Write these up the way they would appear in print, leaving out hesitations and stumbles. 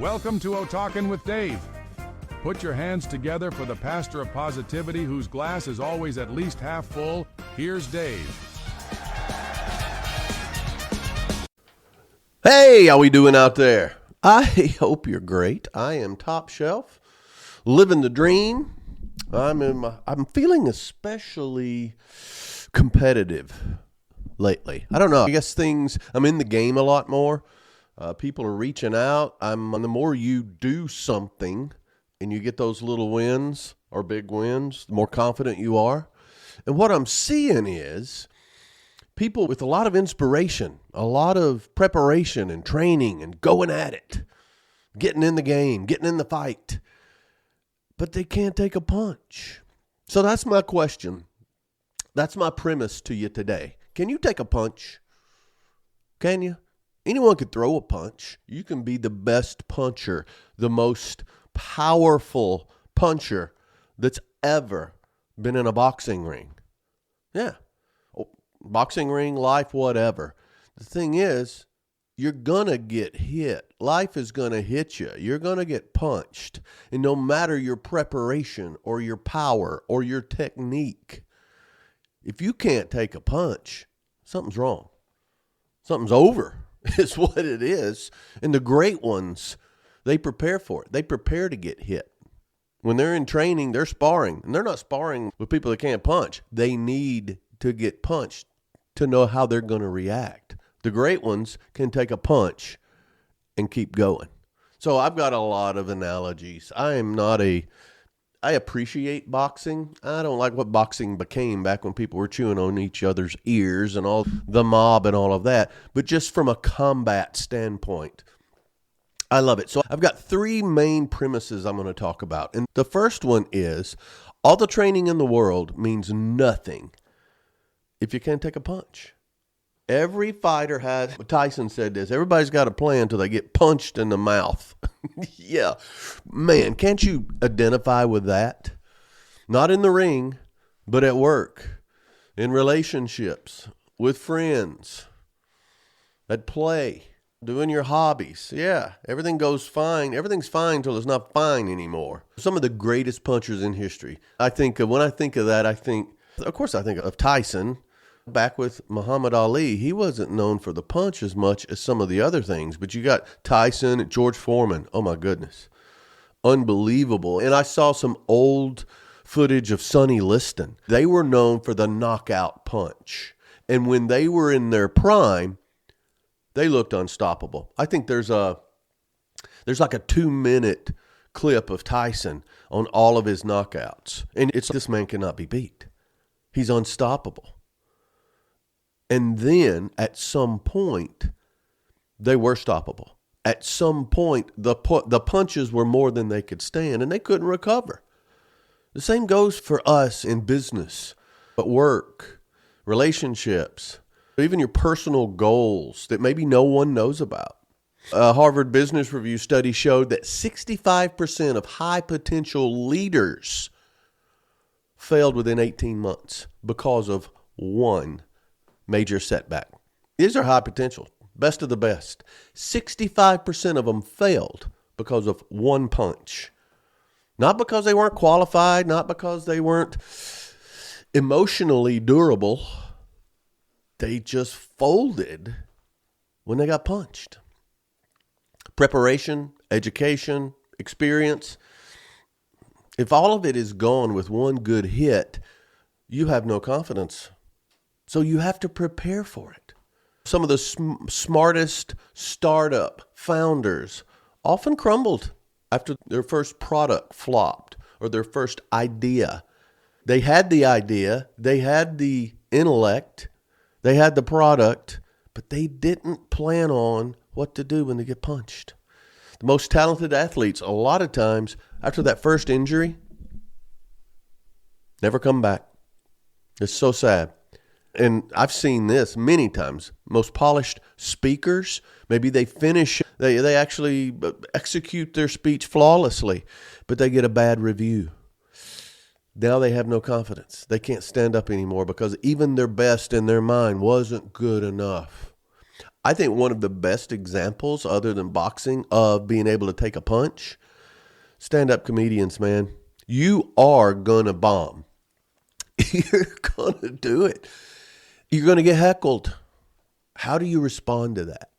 Welcome to O-Talkin' with Dave. Put your hands together for the pastor of positivity whose glass is always at least half full. Here's Dave. Hey, how we doing out there? I hope you're great. I am top shelf, living the dream. I'm feeling especially competitive lately. I don't know. I guess I'm in the game a lot more. People are reaching out. The more you do something and you get those little wins or big wins, the more confident you are. And what I'm seeing is people with a lot of inspiration, a lot of preparation and training and going at it, getting in the game, getting in the fight, but they can't take a punch. So that's my question. That's my premise to you today. Can you take a punch? Can you? Anyone could throw a punch. You can be the best puncher, the most powerful puncher that's ever been in a boxing ring. Yeah. Boxing ring, life, whatever. The thing is, you're going to get hit. Life is going to hit you. You're going to get punched. And no matter your preparation or your power or your technique, if you can't take a punch, something's wrong. Something's over is what it is. And the great ones, they prepare for it. They prepare to get hit. When they're in training, they're sparring. And they're not sparring with people that can't punch. They need to get punched to know how they're going to react. The great ones can take a punch and keep going. So I've got a lot of analogies. I appreciate boxing. I don't like what boxing became back when people were chewing on each other's ears and all the mob and all of that. But just from a combat standpoint, I love it. So I've got three main premises I'm going to talk about. And the first one is all the training in the world means nothing if you can't take a punch. Every fighter has, Tyson said this, everybody's got a plan until they get punched in the mouth. Yeah. Man, can't you identify with that? Not in the ring, but at work, in relationships, with friends, at play, doing your hobbies. Yeah, everything goes fine. Everything's fine until it's not fine anymore. Some of the greatest punchers in history. When I think of that, I think of Tyson. Back with Muhammad Ali, he wasn't known for the punch as much as some of the other things, but you got Tyson and George Foreman. Oh my goodness. Unbelievable. And I saw some old footage of Sonny Liston. They were known for the knockout punch. And when they were in their prime, they looked unstoppable. I think there's like a 2-minute clip of Tyson on all of his knockouts. And this man cannot be beat. He's unstoppable. And then at some point, they were stoppable. At some point, the punches were more than they could stand, and they couldn't recover. The same goes for us in business, at work, relationships, even your personal goals that maybe no one knows about. A Harvard Business Review study showed that 65% of high-potential leaders failed within 18 months because of one major setback. These are high potential, best of the best. 65% of them failed because of one punch. Not because they weren't qualified, not because they weren't emotionally durable. They just folded when they got punched. Preparation, education, experience. If all of it is gone with one good hit, you have no confidence. So you have to prepare for it. Some of the smartest startup founders often crumbled after their first product flopped or their first idea. They had the idea, they had the intellect, they had the product, but they didn't plan on what to do when they get punched. The most talented athletes, a lot of times, after that first injury, never come back. It's so sad. And I've seen this many times. Most polished speakers, maybe they actually execute their speech flawlessly, but they get a bad review. Now they have no confidence. They can't stand up anymore because even their best in their mind wasn't good enough. I think one of the best examples, other than boxing, of being able to take a punch, stand-up comedians, man. You are going to bomb. You're going to do it. You're going to get heckled. How do you respond to that?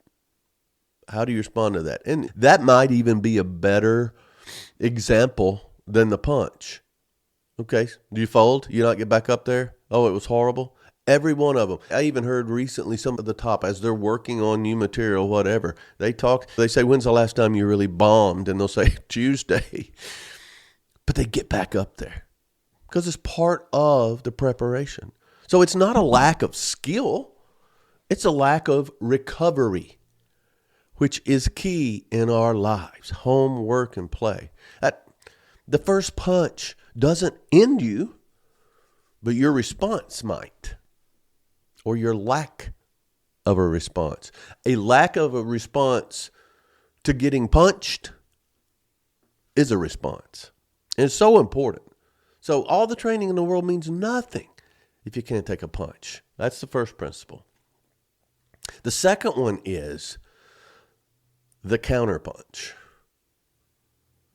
How do you respond to that? And that might even be a better example than the punch. Okay, do you fold? You not get back up there? Oh, it was horrible? Every one of them. I even heard recently some of the top, as they're working on new material, whatever, they say, when's the last time you really bombed? And they'll say, Tuesday. But they get back up there because it's part of the preparation. So it's not a lack of skill. It's a lack of recovery, which is key in our lives, home, work, and play. The first punch doesn't end you, but your response might, or your lack of a response. A lack of a response to getting punched is a response. And it's so important. So all the training in the world means nothing if you can't take a punch. That's the first principle. The second one is the counterpunch.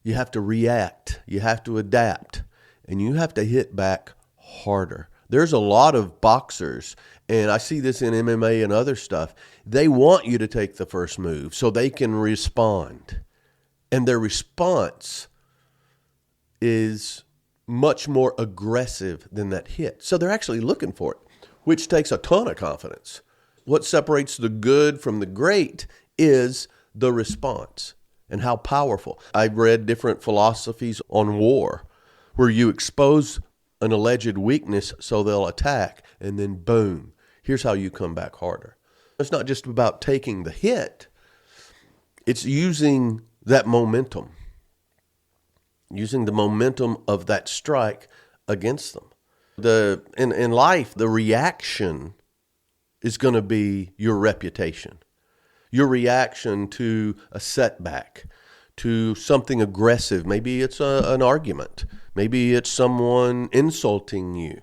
You have to react. You have to adapt. And you have to hit back harder. There's a lot of boxers, and I see this in MMA and other stuff. They want you to take the first move so they can respond. And their response is much more aggressive than that hit. So they're actually looking for it, which takes a ton of confidence. What separates the good from the great is the response and how powerful. I've read different philosophies on war where you expose an alleged weakness so they'll attack, and then boom, here's how you come back harder. It's not just about taking the hit. It's using that momentum. Using the momentum of that strike against them. In life, the reaction is going to be your reputation. Your reaction to a setback, to something aggressive. Maybe it's an argument. Maybe it's someone insulting you.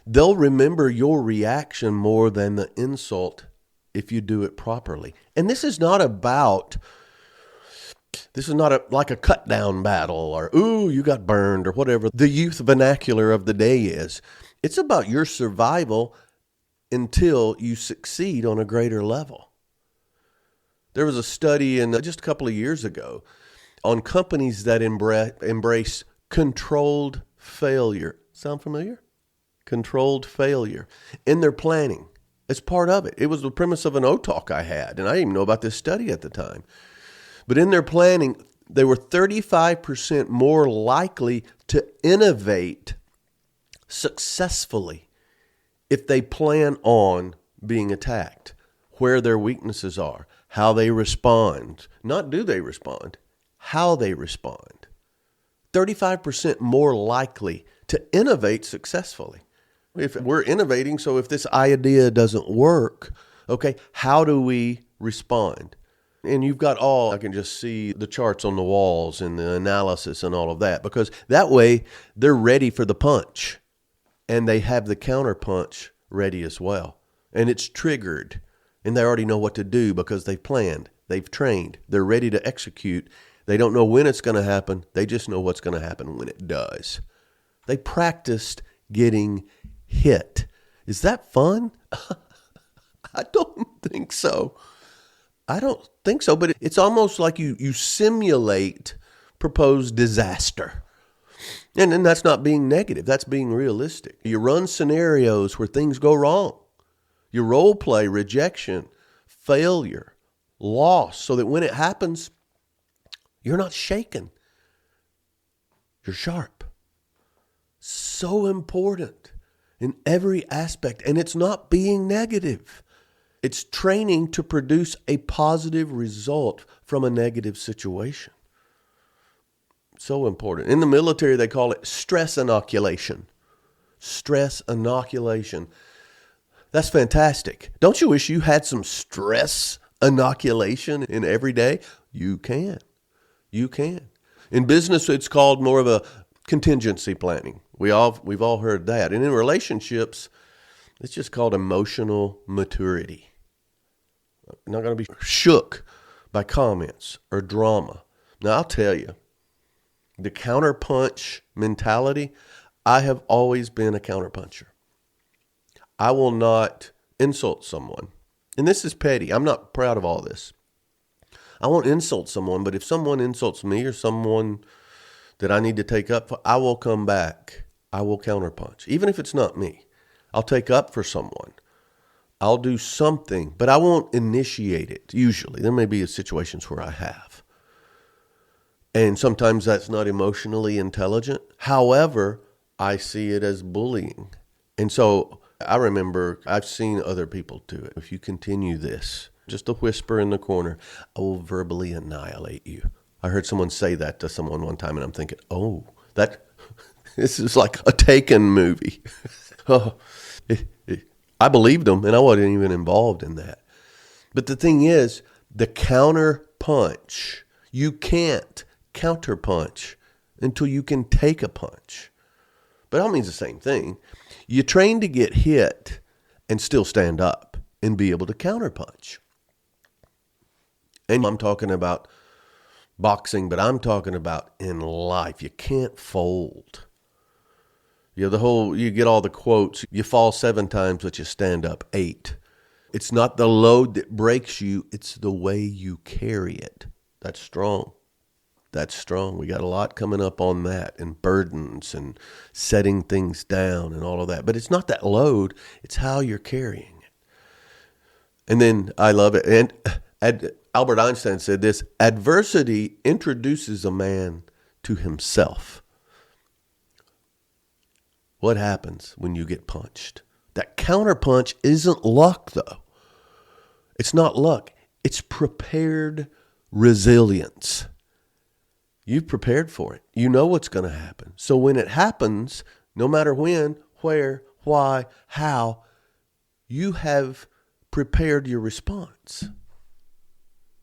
They'll remember your reaction more than the insult if you do it properly. And this is not like a cut down battle or, ooh, you got burned or whatever the youth vernacular of the day is. It's about your survival until you succeed on a greater level. There was a study just a couple of years ago on companies that embrace controlled failure. Sound familiar? Controlled failure in their planning. It's part of it. It was the premise of an O-Talk I had, and I didn't even know about this study at the time. But in their planning, they were 35% more likely to innovate successfully if they plan on being attacked, where their weaknesses are, how they respond. Not do they respond, how they respond. 35% more likely to innovate successfully. If we're innovating, so if this idea doesn't work, okay, how do we respond? And you've got I can just see the charts on the walls and the analysis and all of that, because that way they're ready for the punch and they have the counter punch ready as well. And it's triggered and they already know what to do because they've planned, they've trained, they're ready to execute. They don't know when it's going to happen. They just know what's going to happen when it does. They practiced getting hit. Is that fun? I don't think so. But it's almost like you simulate proposed disaster. And that's not being negative. That's being realistic. You run scenarios where things go wrong. You role play rejection, failure, loss, so that when it happens, you're not shaken. You're sharp. So important in every aspect. And it's not being negative. It's training to produce a positive result from a negative situation. So important. In the military, they call it stress inoculation. Stress inoculation. That's fantastic. Don't you wish you had some stress inoculation in every day? You can. You can. In business, it's called more of a contingency planning. We've all heard that. And in relationships, it's just called emotional maturity. I'm not going to be shook by comments or drama. Now, I'll tell you, the counterpunch mentality, I have always been a counterpuncher. I will not insult someone. And this is petty. I'm not proud of all this. I won't insult someone, but if someone insults me or someone that I need to take up for, I will come back. I will counterpunch. Even if it's not me, I'll take up for someone. I'll do something, but I won't initiate it, usually. There may be situations where I have. And sometimes that's not emotionally intelligent. However, I see it as bullying. And so I remember I've seen other people do it. If you continue this, just a whisper in the corner, I will verbally annihilate you. I heard someone say that to someone one time, and I'm thinking, this is like a Taken movie. I believed them, and I wasn't even involved in that. But the thing is, the counter punch, you can't counterpunch until you can take a punch. But that means the same thing. You train to get hit and still stand up and be able to counterpunch. And I'm talking about boxing, but I'm talking about in life. You can't fold. You get all the quotes. You fall 7 times, but you stand up 8. It's not the load that breaks you. It's the way you carry it. That's strong. That's strong. We got a lot coming up on that, and burdens and setting things down and all of that. But it's not that load. It's how you're carrying it. And then I love it. And Albert Einstein said this: adversity introduces a man to himself. What happens when you get punched? That counterpunch isn't luck, though. It's not luck. It's prepared resilience. You've prepared for it. You know what's going to happen. So when it happens, no matter when, where, why, how, you have prepared your response.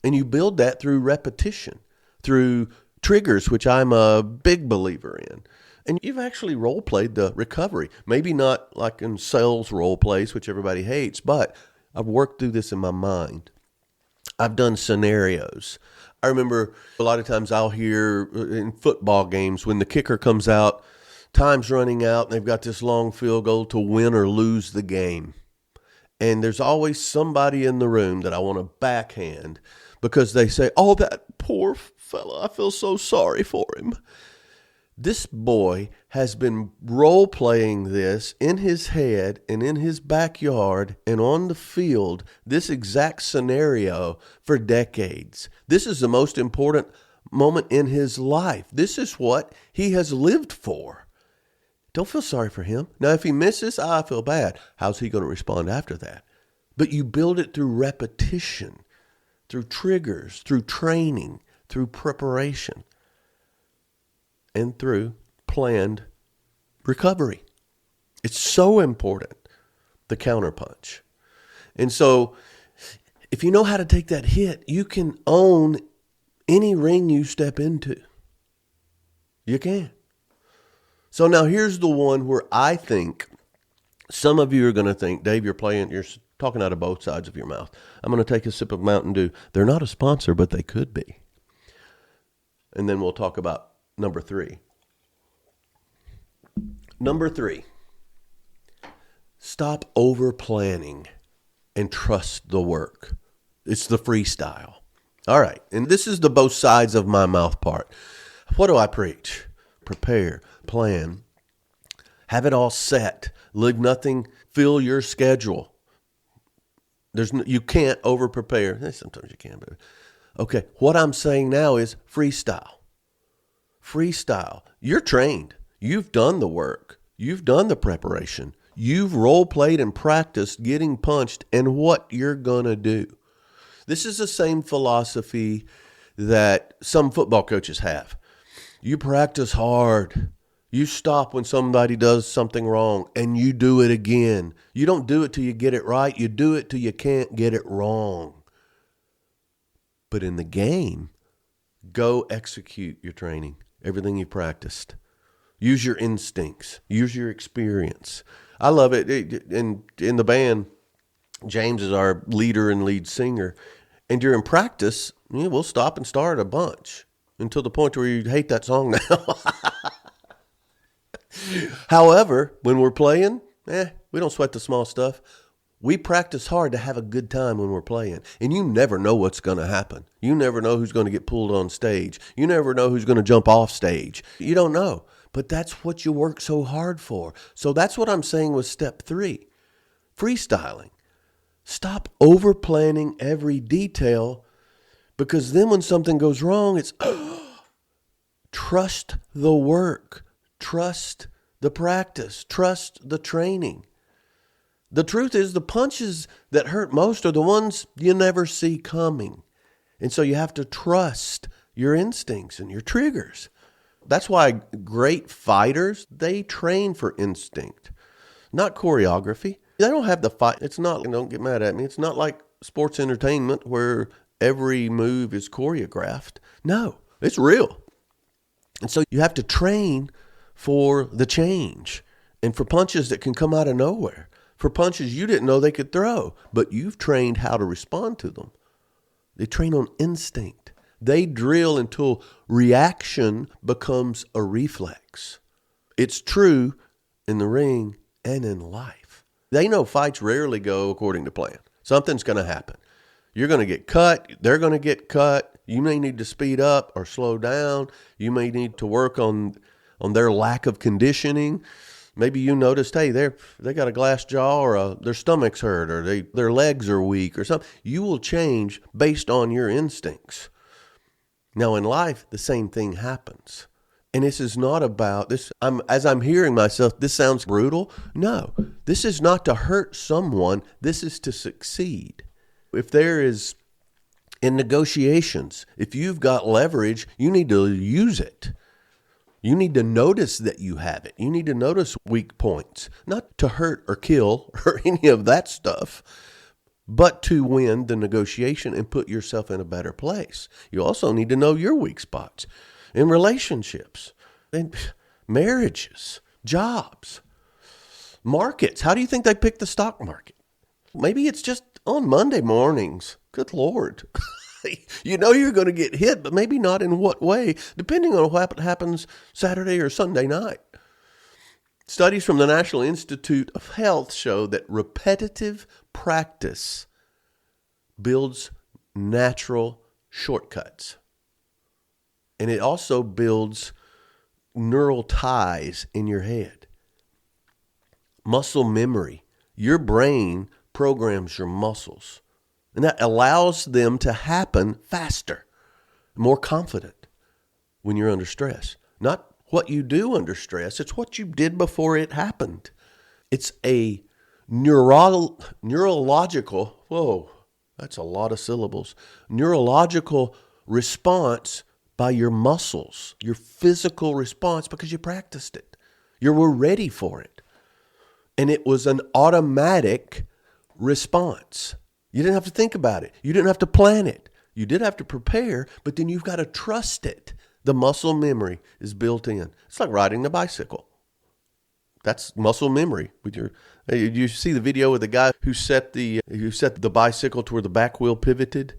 And you build that through repetition, through triggers, which I'm a big believer in. And you've actually role-played the recovery. Maybe not like in sales role plays, which everybody hates, but I've worked through this in my mind. I've done scenarios. I remember a lot of times I'll hear in football games when the kicker comes out, time's running out, and they've got this long field goal to win or lose the game. And there's always somebody in the room that I want to backhand because they say, oh, that poor fella, I feel so sorry for him. This boy has been role-playing this in his head and in his backyard and on the field, this exact scenario for decades. This is the most important moment in his life. This is what he has lived for. Don't feel sorry for him. Now, if he misses, I feel bad. How's he going to respond after that? But you build it through repetition, through triggers, through training, through preparation, and through planned recovery. It's so important, the counterpunch. And so if you know how to take that hit, you can own any ring you step into. You can. So now here's the one where I think some of you are going to think, Dave, you're talking out of both sides of your mouth. I'm going to take a sip of Mountain Dew. They're not a sponsor, but they could be. And then we'll talk about number 3. Number 3, stop overplanning and trust the work. It's the freestyle. All right, and this is the both sides of my mouth part. What do I preach? Prepare, plan, have it all set. Leave nothing, fill your schedule. You can't over-prepare. Sometimes you can, but okay. What I'm saying now is freestyle. Freestyle. You're trained. You've done the work. You've done the preparation. You've role-played and practiced getting punched and what you're going to do. This is the same philosophy that some football coaches have. You practice hard. You stop when somebody does something wrong and you do it again. You don't do it till you get it right. You do it till you can't get it wrong. But in the game, go execute your training, everything you practiced. Use your instincts. Use your experience. I love it. In the band, James is our leader and lead singer. And during practice, we'll stop and start a bunch until the point where you hate that song now. However, when we're playing, we don't sweat the small stuff. We practice hard to have a good time when we're playing. And you never know what's going to happen. You never know who's going to get pulled on stage. You never know who's going to jump off stage. You don't know. But that's what you work so hard for. So that's what I'm saying with step 3. Freestyling. Stop overplanning every detail, because then when something goes wrong, it's trust the work. Trust the practice. Trust the training. The truth is, the punches that hurt most are the ones you never see coming. And so you have to trust your instincts and your triggers. That's why great fighters, they train for instinct, not choreography. They don't have the fight. It's not, don't get mad at me, it's not like sports entertainment where every move is choreographed. No, it's real. And so you have to train for the change and for punches that can come out of nowhere. For punches you didn't know they could throw, but you've trained how to respond to them. They train on instinct. They drill until reaction becomes a reflex. It's true in the ring and in life. They know fights rarely go according to plan. Something's going to happen. You're going to get cut. They're going to get cut. You may need to speed up or slow down. You may need to work on their lack of conditioning. Maybe you noticed, hey, they got a glass jaw, or their stomach's hurt, or their legs are weak or something. You will change based on your instincts. Now in life, the same thing happens. And this is not about this. As I'm hearing myself, this sounds brutal. No, this is not to hurt someone. This is to succeed. If there is, in negotiations, if you've got leverage, you need to use it. You need to notice that you have it. You need to notice weak points, not to hurt or kill or any of that stuff, but to win the negotiation and put yourself in a better place. You also need to know your weak spots in relationships, in marriages, jobs, markets. How do you think they pick the stock market? Maybe it's just on Monday mornings. Good Lord. You know you're going to get hit, but maybe not in what way, depending on what happens Saturday or Sunday night. Studies from the National Institute of Health show that repetitive practice builds natural shortcuts. And it also builds neural ties in your head. Muscle memory. Your brain programs your muscles. And that allows them to happen faster, more confident when you're under stress. Not what you do under stress, it's what you did before it happened. It's a neurological, whoa, that's a lot of syllables, neurological response by your muscles, your physical response, because you practiced it. You were ready for it. And it was an automatic response. You didn't have to think about it. You didn't have to plan it. You did have to prepare, but then you've got to trust it. The muscle memory is built in. It's like riding a bicycle. That's muscle memory. You see the video of the guy who set the bicycle to where the back wheel pivoted,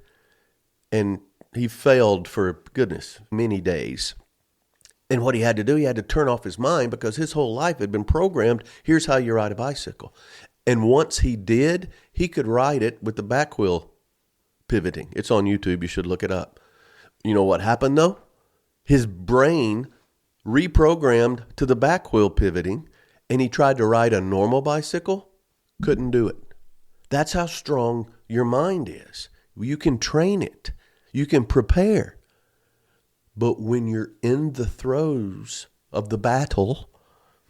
and he failed for goodness many days. And what he had to do, he had to turn off his mind, because his whole life had been programmed. Here's how you ride a bicycle. And once he did, he could ride it with the back wheel pivoting. It's on YouTube. You should look it up. You know what happened though? His brain reprogrammed to the back wheel pivoting, and he tried to ride a normal bicycle. Couldn't do it. That's how strong your mind is. You can train it. You can prepare. But when you're in the throes of the battle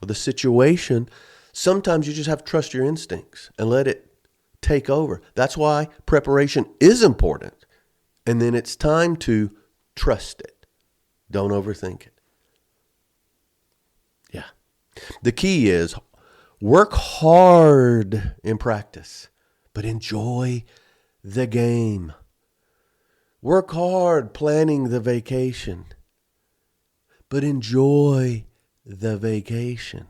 or the situation, sometimes you just have to trust your instincts and let it take over. That's why preparation is important. And then it's time to trust it. Don't overthink it. Yeah. The key is work hard in practice, but enjoy the game. Work hard planning the vacation, but enjoy the vacation.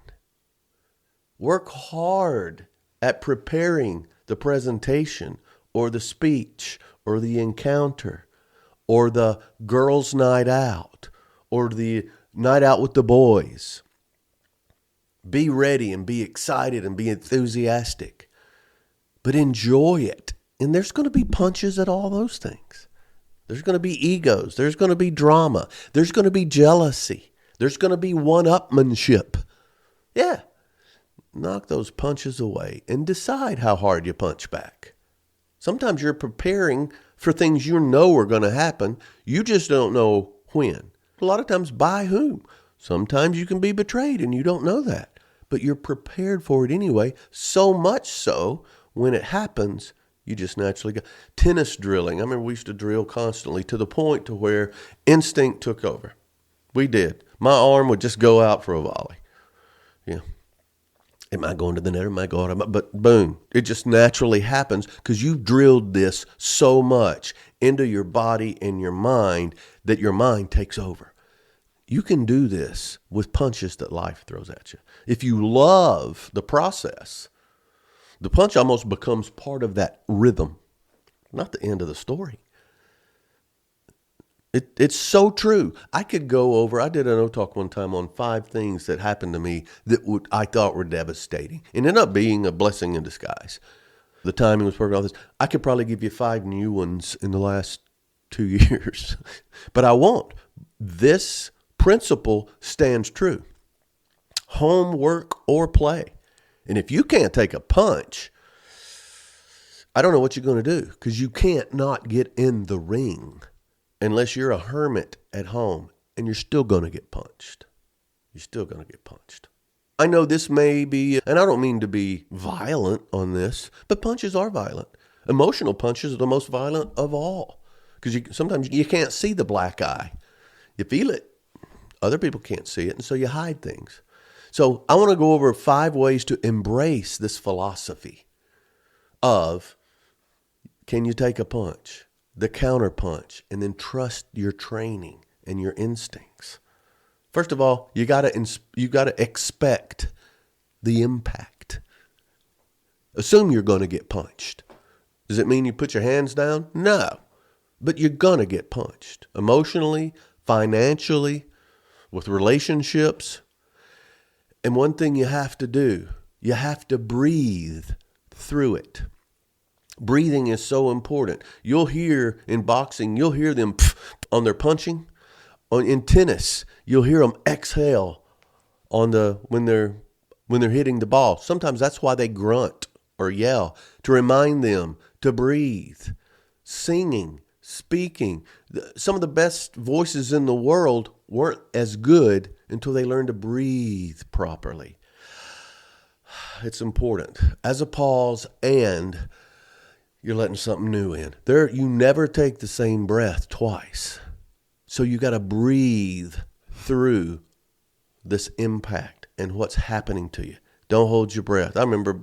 Work hard at preparing the presentation or the speech or the encounter or the girls' night out or the night out with the boys. Be ready and be excited and be enthusiastic, but enjoy it. And there's going to be punches at all those things. There's going to be egos. There's going to be drama. There's going to be jealousy. There's going to be one-upmanship. Yeah. Knock those punches away and decide how hard you punch back. Sometimes you're preparing for things you know are going to happen. You just don't know when. A lot of times by whom. Sometimes you can be betrayed and you don't know that. But you're prepared for it anyway. So much so, when it happens, you just naturally go. Tennis drilling. I remember we used to drill constantly to the point to where instinct took over. We did. My arm would just go out for a volley. Yeah. Am I going to the net or am I going to, but boom, it just naturally happens because you've drilled this so much into your body and your mind that your mind takes over. You can do this with punches that life throws at you. If you love the process, the punch almost becomes part of that rhythm, not the end of the story. It's so true. I could go over, I did an O-Talk one time on 5 things that happened to me that I thought were devastating. It ended up being a blessing in disguise. The timing was perfect, all this. I could probably give you 5 new ones in the last 2 years, but I won't. This principle stands true. Home, work, or play. And if you can't take a punch, I don't know what you're going to do because you can't not get in the ring. Unless you're a hermit at home, and you're still going to get punched. You're still going to get punched. I know this may be, and I don't mean to be violent on this, but punches are violent. Emotional punches are the most violent of all. Because sometimes you can't see the black eye. You feel it. Other people can't see it, and so you hide things. So I want to go over 5 ways to embrace this philosophy of, can you take a punch? The counterpunch, and then trust your training and your instincts. First of all, you got to expect the impact. Assume you're going to get punched. Does it mean you put your hands down? No, but you're going to get punched emotionally, financially, with relationships. And one thing you have to do, you have to breathe through it. Breathing is so important. You'll hear in boxing, you'll hear them on their punching. In tennis, you'll hear them exhale on when they're hitting the ball. Sometimes that's why they grunt or yell, to remind them to breathe. Singing, speaking. Some of the best voices in the world weren't as good until they learned to breathe properly. It's important. As a pause, and you're letting something new in. You never take the same breath twice. So you got to breathe through this impact and what's happening to you. Don't hold your breath. I remember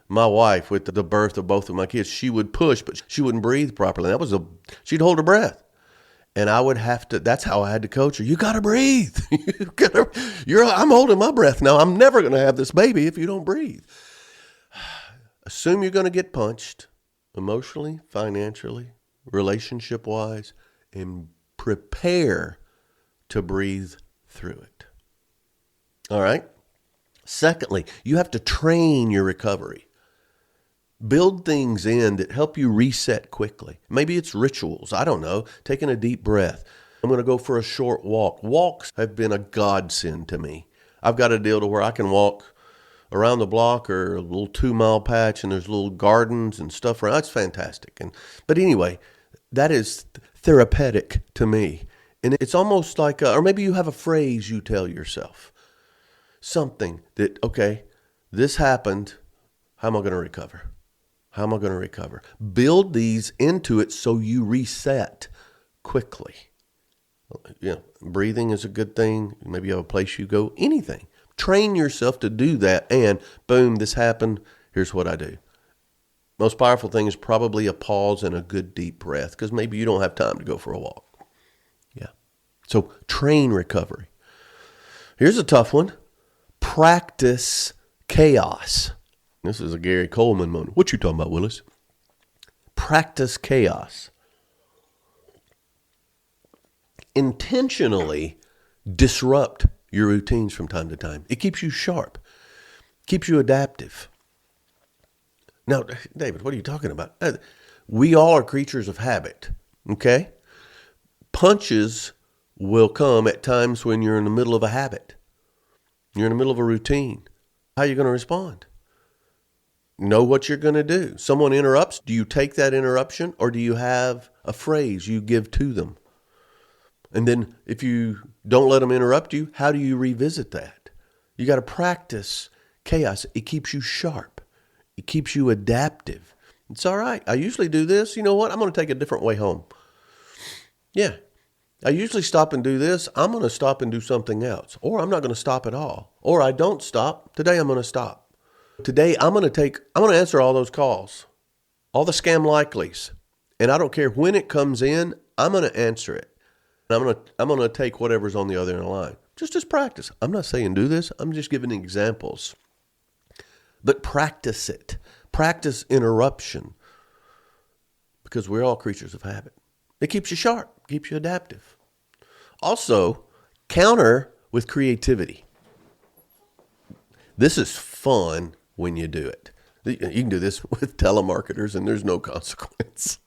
my wife with the birth of both of my kids, she would push, but she wouldn't breathe properly. She'd hold her breath. And I would have to, that's how I had to coach her. You got to breathe. I'm holding my breath now. I'm never going to have this baby if you don't breathe. Assume you're going to get punched. Emotionally, financially, relationship-wise, and prepare to breathe through it. All right? Secondly, you have to train your recovery. Build things in that help you reset quickly. Maybe it's rituals. I don't know. Taking a deep breath. I'm going to go for a short walk. Walks have been a godsend to me. I've got a deal to where I can walk around the block or a little 2-mile patch, and there's little gardens and stuff around. It's fantastic. But anyway, that is therapeutic to me. And it's almost like, or maybe you have a phrase you tell yourself. Something that, okay, this happened. How am I going to recover? How am I going to recover? Build these into it so you reset quickly. Breathing is a good thing. Maybe you have a place you go. Anything. Train yourself to do that, and boom, this happened. Here's what I do. Most powerful thing is probably a pause and a good deep breath, because maybe you don't have time to go for a walk. Yeah. So train recovery. Here's a tough one. Practice chaos. This is a Gary Coleman moment. What you talking about, Willis? Practice chaos. Intentionally disrupt your routines from time to time. It keeps you sharp, keeps you adaptive. Now, David, what are you talking about? We all are creatures of habit, okay? Punches will come at times when you're in the middle of a habit. You're in the middle of a routine. How are you going to respond? Know what you're going to do. Someone interrupts. Do you take that interruption, or do you have a phrase you give to them? And then if you don't let them interrupt you, how do you revisit that? You got to practice chaos. It keeps you sharp. It keeps you adaptive. It's all right. I usually do this. You know what? I'm going to take a different way home. Yeah. I usually stop and do this. I'm going to stop and do something else. Or I'm not going to stop at all. Or I don't stop. Today I'm going to stop. Today I'm going to answer all those calls. All the scam likelies. And I don't care when it comes in, I'm going to answer it. And I'm going to take whatever's on the other end of the line. Just as practice. I'm not saying do this. I'm just giving examples. But practice it. Practice interruption. Because we're all creatures of habit. It keeps you sharp, keeps you adaptive. Also, counter with creativity. This is fun when you do it. You can do this with telemarketers and there's no consequence.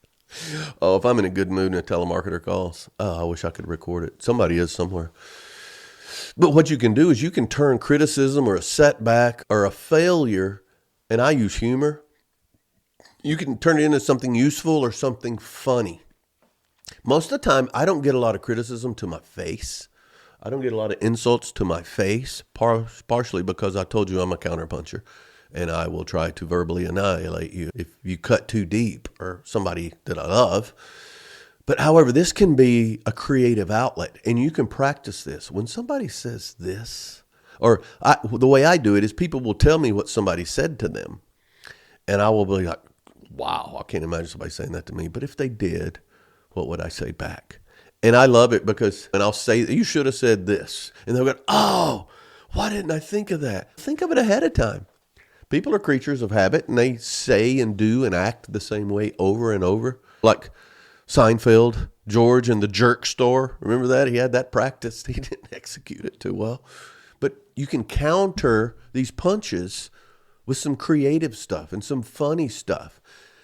Oh, if I'm in a good mood and a telemarketer calls, I wish I could record it. Somebody is somewhere. But what you can do is you can turn criticism or a setback or a failure, and I use humor, you can turn it into something useful or something funny. Most of the time, I don't get a lot of criticism to my face. I don't get a lot of insults to my face, partially because I told you I'm a counterpuncher, and I will try to verbally annihilate you if you cut too deep or somebody that I love. But however, this can be a creative outlet, and you can practice this. When somebody says this, the way I do it is people will tell me what somebody said to them, and I will be like, wow, I can't imagine somebody saying that to me. But if they did, what would I say back? And I love it because, and I'll say, you should have said this. And they'll go, oh, why didn't I think of that? Think of it ahead of time. People are creatures of habit, and they say and do and act the same way over and over. Like Seinfeld, George in the jerk store. Remember that? He had that practice. He didn't execute it too well. But you can counter these punches with some creative stuff and some funny stuff.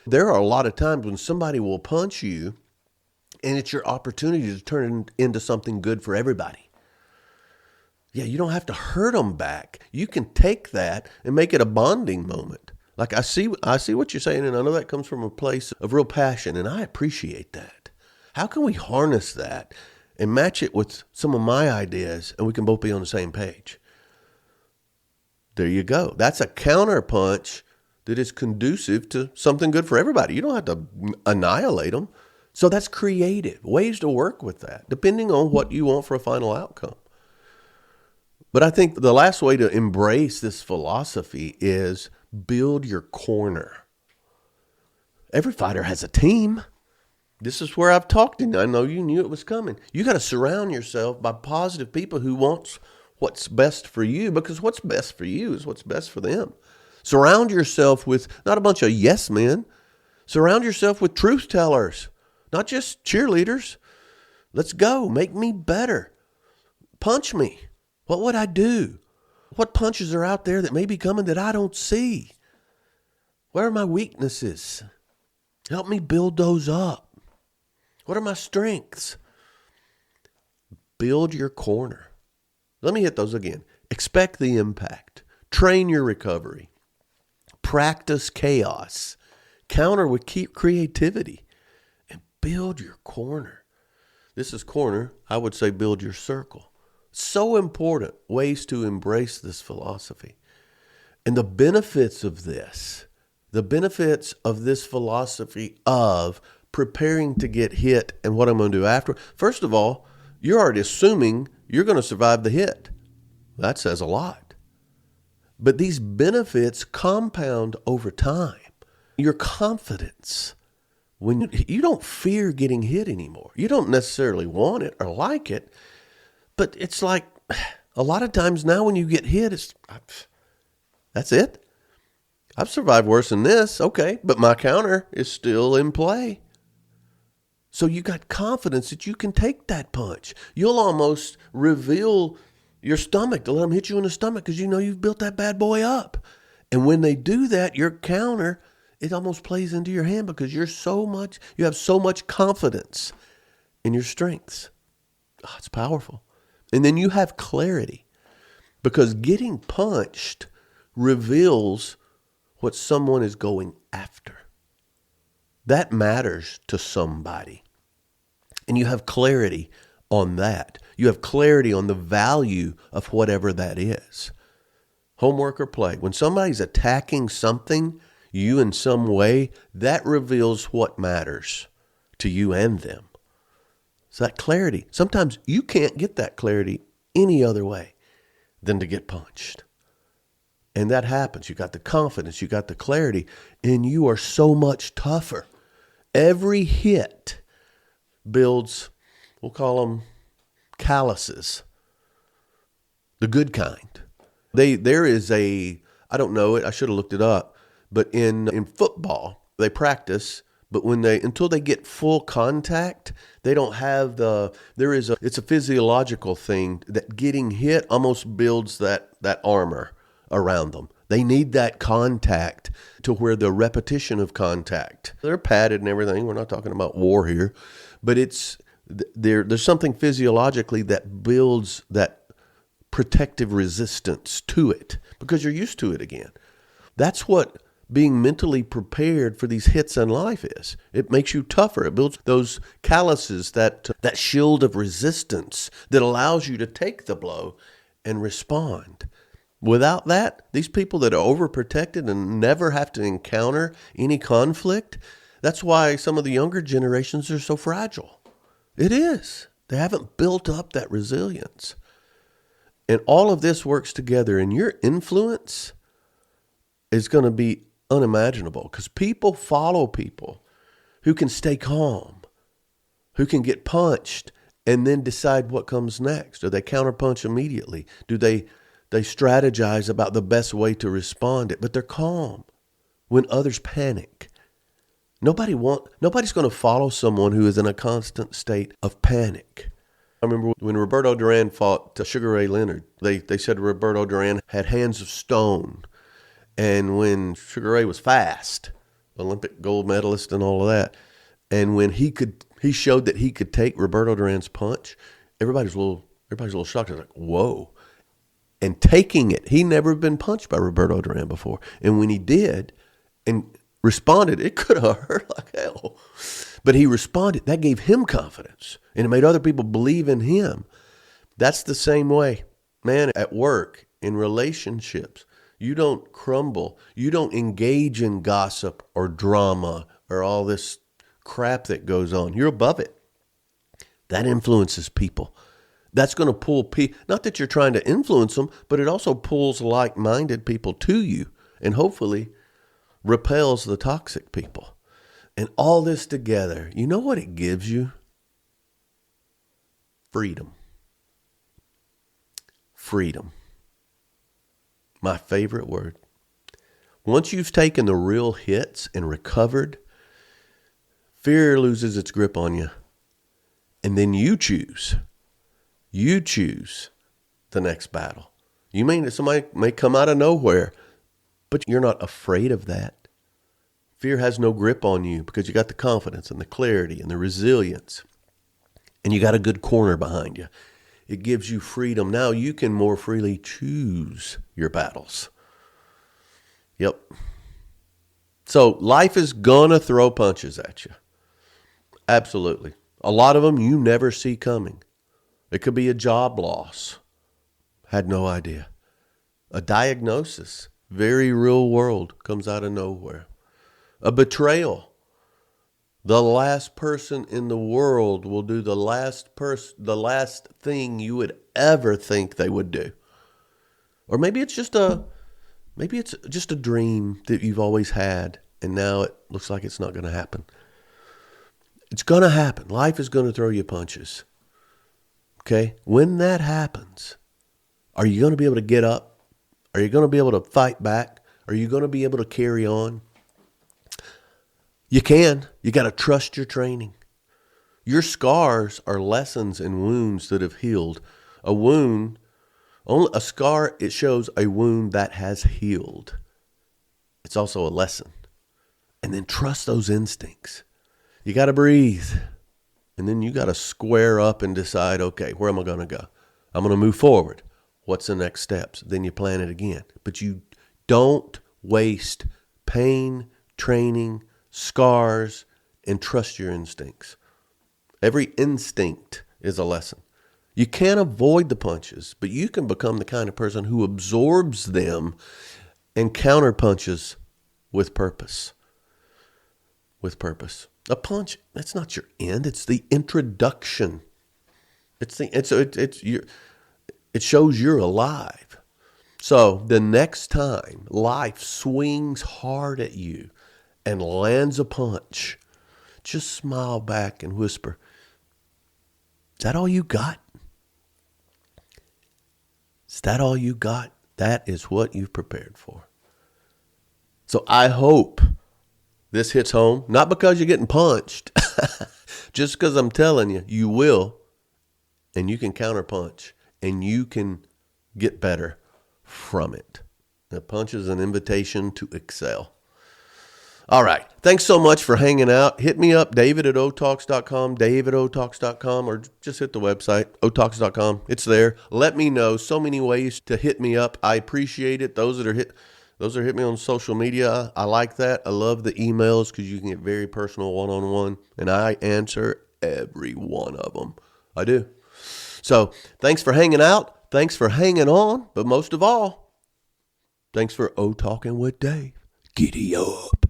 There are a lot of times when somebody will punch you, and it's your opportunity to turn it into something good for everybody. Yeah, you don't have to hurt them back. You can take that and make it a bonding moment. Like I see what you're saying, and I know that comes from a place of real passion, and I appreciate that. How can we harness that and match it with some of my ideas, and we can both be on the same page? There you go. That's a counterpunch that is conducive to something good for everybody. You don't have to annihilate them. So that's creative, ways to work with that, depending on what you want for a final outcome. But I think the last way to embrace this philosophy is build your corner. Every fighter has a team. This is where I've talked, and I know you knew it was coming. You got to surround yourself by positive people who want what's best for you, because what's best for you is what's best for them. Surround yourself with not a bunch of yes men. Surround yourself with truth tellers. Not just cheerleaders. Let's go. Make me better. Punch me. What would I do? What punches are out there that may be coming that I don't see? Where are my weaknesses? Help me build those up. What are my strengths? Build your corner. Let me hit those again. Expect the impact. Train your recovery. Practice chaos. Counter with creativity. Build your corner. This is corner. I would say build your circle. So important ways to embrace this philosophy. And the benefits of this philosophy of preparing to get hit and what I'm going to do after. First of all, you're already assuming you're going to survive the hit. That says a lot. But these benefits compound over time. Your confidence. When you don't fear getting hit anymore. You don't necessarily want it or like it, but it's like a lot of times now when you get hit, that's it. I've survived worse than this. Okay, but my counter is still in play. So you got confidence that you can take that punch. You'll almost reveal your stomach to let them hit you in the stomach because you know you've built that bad boy up. And when they do that, your counter, it almost plays into your hand because you have so much confidence in your strengths. Oh, it's powerful. And then you have clarity because getting punched reveals what someone is going after. That matters to somebody. And you have clarity on that. You have clarity on the value of whatever that is. Homework or play. When somebody's attacking something, you in some way, that reveals what matters to you and them. So that clarity, sometimes you can't get that clarity any other way than to get punched. And that happens. You got the confidence, you got the clarity, and you are so much tougher. Every hit builds, we'll call them calluses, the good kind. There is I don't know it, I should have looked it up, but in football, they practice, but until they get full contact, they don't have it's a physiological thing that getting hit almost builds that armor around them. They need that contact to where the repetition of contact. They're padded and everything. We're not talking about war here, but there's something physiologically that builds that protective resistance to it because you're used to it again. That's what being mentally prepared for these hits in life is. It makes you tougher. It builds those calluses, that shield of resistance that allows you to take the blow and respond. Without that, these people that are overprotected and never have to encounter any conflict, that's why some of the younger generations are so fragile. It is. They haven't built up that resilience. And all of this works together, and your influence is going to be unimaginable because people follow people who can stay calm, who can get punched and then decide what comes next. Do they counterpunch immediately? Do they strategize about the best way to respond it, but they're calm when others panic. Nobody's going to follow someone who is in a constant state of panic. I remember when Roberto Duran fought Sugar Ray Leonard, they said Roberto Duran had hands of stone. And when Sugar Ray was fast, Olympic gold medalist and all of that, and when he showed that he could take Roberto Duran's punch, everybody's a little shocked. They're like, whoa. And taking it, he never been punched by Roberto Duran before. And when he did and responded, it could have hurt like hell. But he responded. That gave him confidence. And it made other people believe in him. That's the same way, man, at work, in relationships. You don't crumble. You don't engage in gossip or drama or all this crap that goes on. You're above it. That influences people. That's going to pull people, not that you're trying to influence them, but it also pulls like-minded people to you and hopefully repels the toxic people. And all this together, you know what it gives you? Freedom. Freedom. My favorite word. Once you've taken the real hits and recovered, fear loses its grip on you. And then you choose the next battle. Somebody may come out of nowhere, but you're not afraid of that. Fear has no grip on you because you got the confidence and the clarity and the resilience. And you got a good corner behind you. It gives you freedom. Now you can more freely choose your battles. Yep. So life is going to throw punches at you. Absolutely. A lot of them you never see coming. It could be a job loss. Had no idea. A diagnosis, very real world, comes out of nowhere. A betrayal. The last person in the world will do the last thing you would ever think they would do. Or maybe it's just a dream that you've always had, and now it looks like it's not going to happen. It's going to happen. Life is going to throw you punches. Okay? When that happens, are you going to be able to get up? Are you going to be able to fight back? Are you going to be able to carry on? You can. You got to trust your training. Your scars are lessons and wounds that have healed. A scar, it shows a wound that has healed. It's also a lesson. And then trust those instincts. You got to breathe. And then you got to square up and decide, okay, where am I going to go? I'm going to move forward. What's the next steps? Then you plan it again. But you don't waste pain, training, scars, and trust your instincts. Every instinct is a lesson. You can't avoid the punches, but you can become the kind of person who absorbs them and counterpunches with purpose. With purpose. A punch, that's not your end. It's the introduction. It shows you're alive. So the next time life swings hard at you and lands a punch, just smile back and whisper, "Is that all you got? Is that all you got? That is what you've prepared for." So I hope this hits home, not because you're getting punched, just because I'm telling you, you will, and you can counterpunch, and you can get better from it. The punch is an invitation to excel. All right. Thanks so much for hanging out. Hit me up, David@otalks.com, Dave@otalks.com, or just hit the website, otalks.com. It's there. Let me know. So many ways to hit me up. I appreciate it. Those that hit me on social media, I like that. I love the emails because you can get very personal one-on-one, and I answer every one of them. I do. So thanks for hanging out. Thanks for hanging on. But most of all, thanks for O-Talking with Dave. Giddy up.